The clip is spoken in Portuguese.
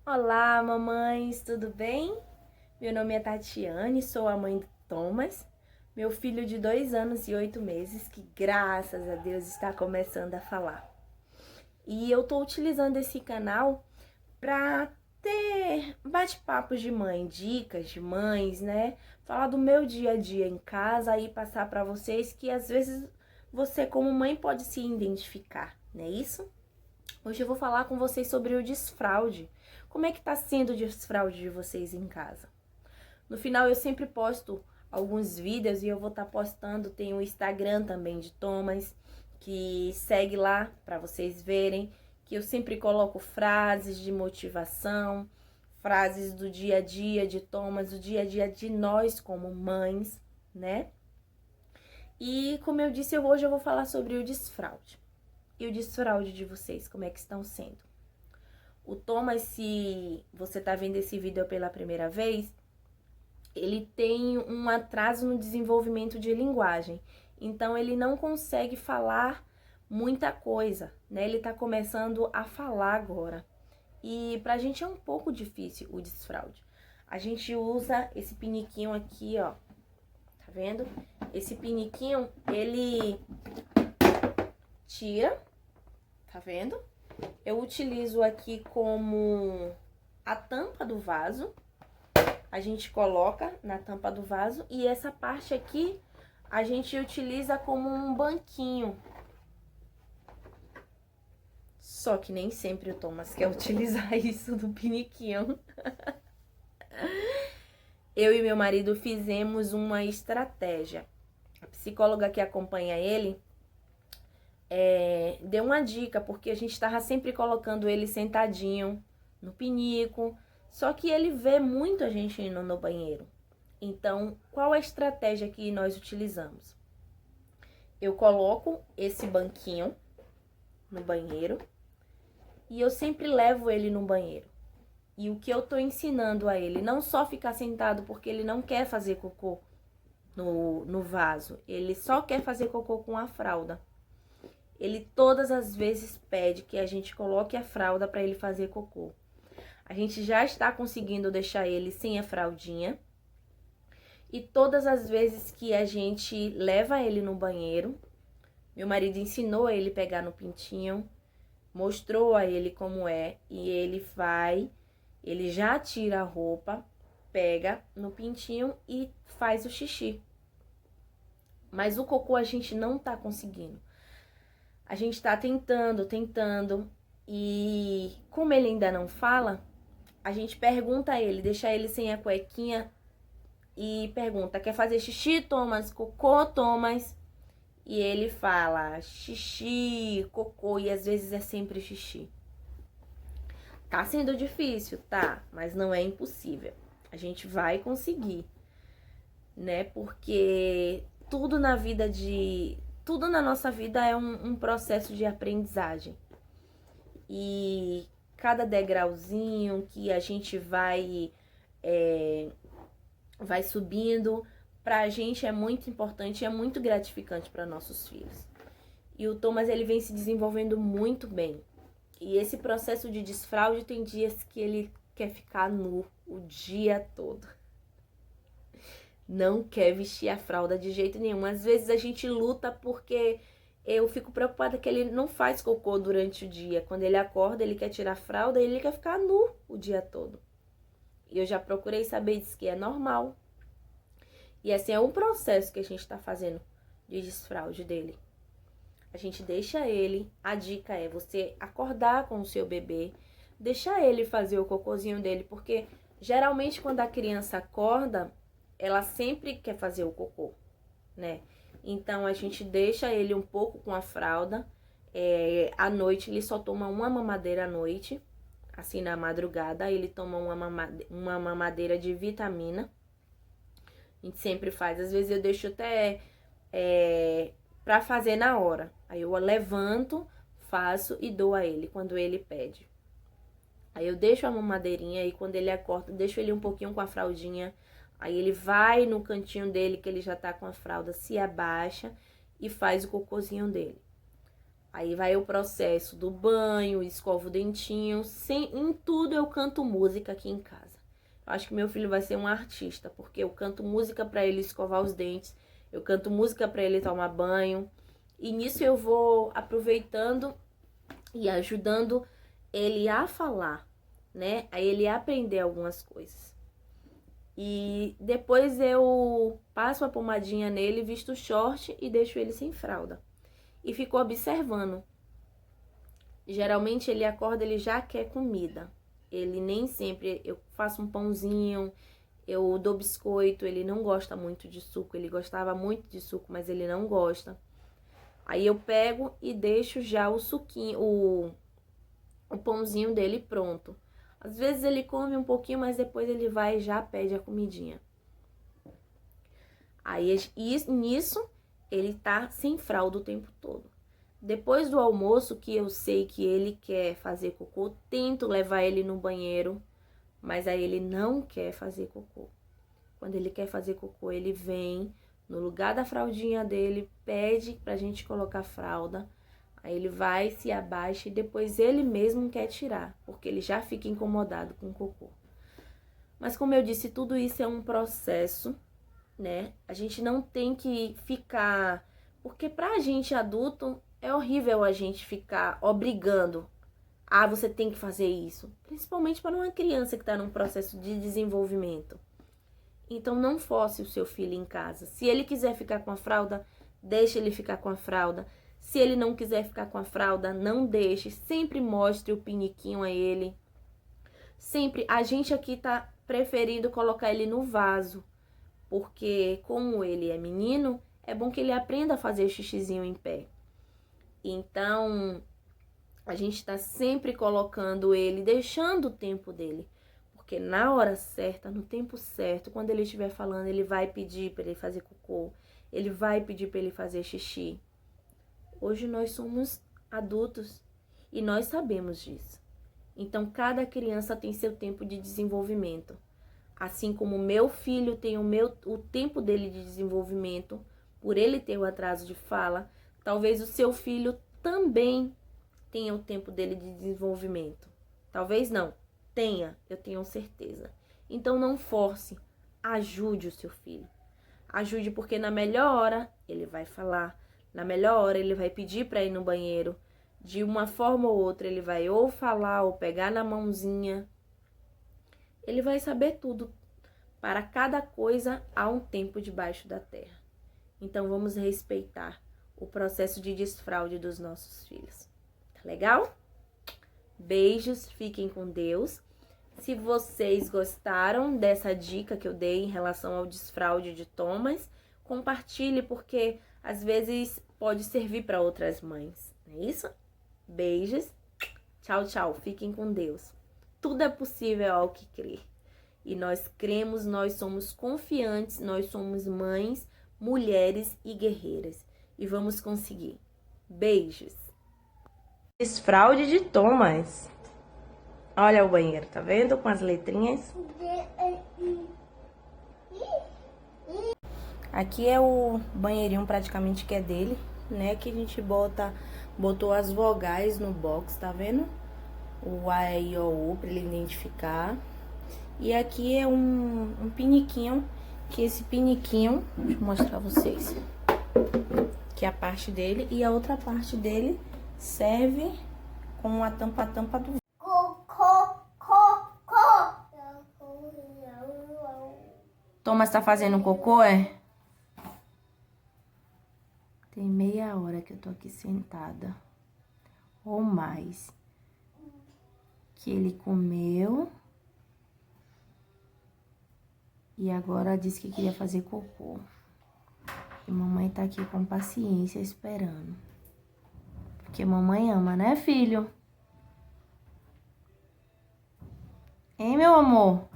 Olá, mamães, tudo bem? Meu nome é Tatiane, sou a mãe do Thomas, meu filho de 2 anos e 8 meses, que graças a Deus está começando a falar. E eu tô utilizando esse canal para ter bate-papos de mãe, dicas de mães, né? Falar do meu dia a dia em casa e passar para vocês que às vezes você como mãe pode se identificar, não é isso? Hoje eu vou falar com vocês sobre o desfraude. Como é que tá sendo o desfraude de vocês em casa? No final eu sempre posto alguns vídeos e eu vou estar postando, tem o Instagram também de Thomas, que segue lá para vocês verem, que eu sempre coloco frases de motivação, frases do dia a dia de Thomas, do dia a dia de nós como mães, né? E como eu disse, hoje eu vou falar sobre o desfraude. E o desfraude de vocês, como é que estão sendo? O Thomas, se você tá vendo esse vídeo pela primeira vez, ele tem um atraso no desenvolvimento de linguagem. Então, ele não consegue falar muita coisa, né? Ele tá começando a falar agora. E pra gente é um pouco difícil o desfraude. A gente usa esse piniquinho aqui, ó. Tá vendo? Esse piniquinho, ele tira, tá vendo? Eu utilizo aqui como a tampa do vaso. A gente coloca na tampa do vaso e essa parte aqui a gente utiliza como um banquinho. Só que nem sempre o Thomas quer utilizar isso do piniquinho. Eu e meu marido fizemos uma estratégia. A psicóloga que acompanha ele deu uma dica, porque a gente estava sempre colocando ele sentadinho no pinico, só que ele vê muito a gente indo no banheiro. Então, qual a estratégia que nós utilizamos? Eu coloco esse banquinho no banheiro e eu sempre levo ele no banheiro. E o que eu tô ensinando a ele, não só ficar sentado porque ele não quer fazer cocô no vaso, ele só quer fazer cocô com a fralda. Ele todas as vezes pede que a gente coloque a fralda para ele fazer cocô. A gente já está conseguindo deixar ele sem a fraldinha. E todas as vezes que a gente leva ele no banheiro, meu marido ensinou a ele pegar no pintinho, mostrou a ele como é, e ele já tira a roupa, pega no pintinho e faz o xixi. Mas o cocô a gente não tá conseguindo. A gente tá tentando, e como ele ainda não fala, a gente pergunta a ele, deixa ele sem a cuequinha e pergunta, quer fazer xixi, Thomas? Cocô, Thomas? E ele fala xixi, cocô, e às vezes é sempre xixi. Tá sendo difícil, tá, mas não é impossível. A gente vai conseguir, né? Porque tudo na nossa vida é um processo de aprendizagem. E cada degrauzinho que a gente vai subindo, pra gente é muito importante, é muito gratificante para nossos filhos. E o Thomas, ele vem se desenvolvendo muito bem. E esse processo de desfraude tem dias que ele quer ficar nu o dia todo. Não quer vestir a fralda de jeito nenhum. Às vezes a gente luta porque eu fico preocupada que ele não faz cocô durante o dia. Quando ele acorda, ele quer tirar a fralda e ele quer ficar nu o dia todo. E eu já procurei saber, diz que é normal. E assim, é um processo que a gente tá fazendo de desfraude dele. A gente deixa ele, a dica é você acordar com o seu bebê, deixar ele fazer o cocôzinho dele, porque geralmente quando a criança acorda, ela sempre quer fazer o cocô, né? Então a gente deixa ele um pouco com a fralda, à noite ele só toma uma mamadeira à noite, assim na madrugada, ele toma uma mamadeira de vitamina. A gente sempre faz, às vezes eu deixo até pra fazer na hora. Aí eu levanto, faço e dou a ele quando ele pede. Aí eu deixo a mamadeirinha e quando ele acorda, deixo ele um pouquinho com a fraldinha. Aí ele vai no cantinho dele, que ele já tá com a fralda, se abaixa e faz o cocôzinho dele. Aí vai o processo do banho, escovo o dentinho, em tudo eu canto música aqui em casa. Eu acho que meu filho vai ser um artista, porque eu canto música para ele escovar os dentes, eu canto música para ele tomar banho, e nisso eu vou aproveitando e ajudando ele a falar, né? A ele aprender algumas coisas. E depois eu passo a pomadinha nele, visto o short e deixo ele sem fralda. E fico observando. Geralmente ele acorda, ele já quer comida. Ele nem sempre, eu faço um pãozinho, eu dou biscoito, ele não gosta muito de suco, ele gostava muito de suco, mas ele não gosta. Aí eu pego e deixo já o suquinho, o pãozinho dele pronto. Às vezes ele come um pouquinho, mas depois ele vai e já pede a comidinha. Aí nisso ele tá sem fralda o tempo todo. Depois do almoço, que eu sei que ele quer fazer cocô, tento levar ele no banheiro, mas aí ele não quer fazer cocô. Quando ele quer fazer cocô, ele vem no lugar da fraldinha dele, pede pra gente colocar fralda. Aí ele vai, se abaixa e depois ele mesmo quer tirar, porque ele já fica incomodado com o cocô. Mas como eu disse, tudo isso é um processo, né? A gente não tem que ficar... Porque pra gente adulto, é horrível a gente ficar obrigando. Ah, você tem que fazer isso. Principalmente para uma criança que está num processo de desenvolvimento. Então, não force o seu filho em casa. Se ele quiser ficar com a fralda, deixe ele ficar com a fralda. Se ele não quiser ficar com a fralda, não deixe. Sempre mostre o piniquinho a ele. Sempre, a gente aqui tá preferindo colocar ele no vaso. Porque, como ele é menino, é bom que ele aprenda a fazer xixizinho em pé. Então, a gente tá sempre colocando ele, deixando o tempo dele. Porque na hora certa, no tempo certo, quando ele estiver falando, ele vai pedir para ele fazer cocô. Ele vai pedir para ele fazer xixi. Hoje nós somos adultos e nós sabemos disso. Então, cada criança tem seu tempo de desenvolvimento. Assim como meu filho tem o tempo dele de desenvolvimento, por ele ter o atraso de fala, talvez o seu filho também tenha o tempo dele de desenvolvimento. Talvez não, tenha, eu tenho certeza. Então não force, ajude o seu filho. Ajude porque na melhor hora ele vai falar, na melhor hora ele vai pedir para ir no banheiro. De uma forma ou outra ele vai ou falar ou pegar na mãozinha. Ele vai saber tudo. Para cada coisa há um tempo debaixo da terra. Então vamos respeitar o processo de desfraude dos nossos filhos. Tá legal? Beijos, fiquem com Deus. Se vocês gostaram dessa dica que eu dei em relação ao desfraude de Thomas, compartilhe porque às vezes pode servir para outras mães. Não é isso? Beijos. Tchau, tchau. Fiquem com Deus. Tudo é possível ao que crer. E nós cremos, nós somos confiantes, nós somos mães, mulheres e guerreiras. E vamos conseguir. Beijos. Desfraude de Thomas. Olha o banheiro, tá vendo? Com as letrinhas. Aqui é o banheirinho praticamente que é dele, né? Que a gente botou as vogais no box, tá vendo? O A, E, I, O, U, pra ele identificar. E aqui é um piniquinho, que esse piniquinho, deixa eu mostrar pra vocês, que é a parte dele, e a outra parte dele serve como a tampa do... Thomas tá fazendo cocô, é? Tem meia hora que eu tô aqui sentada, ou mais, que ele comeu e agora disse que queria fazer cocô. E mamãe tá aqui com paciência esperando, porque mamãe ama, né, filho? Hein, meu amor?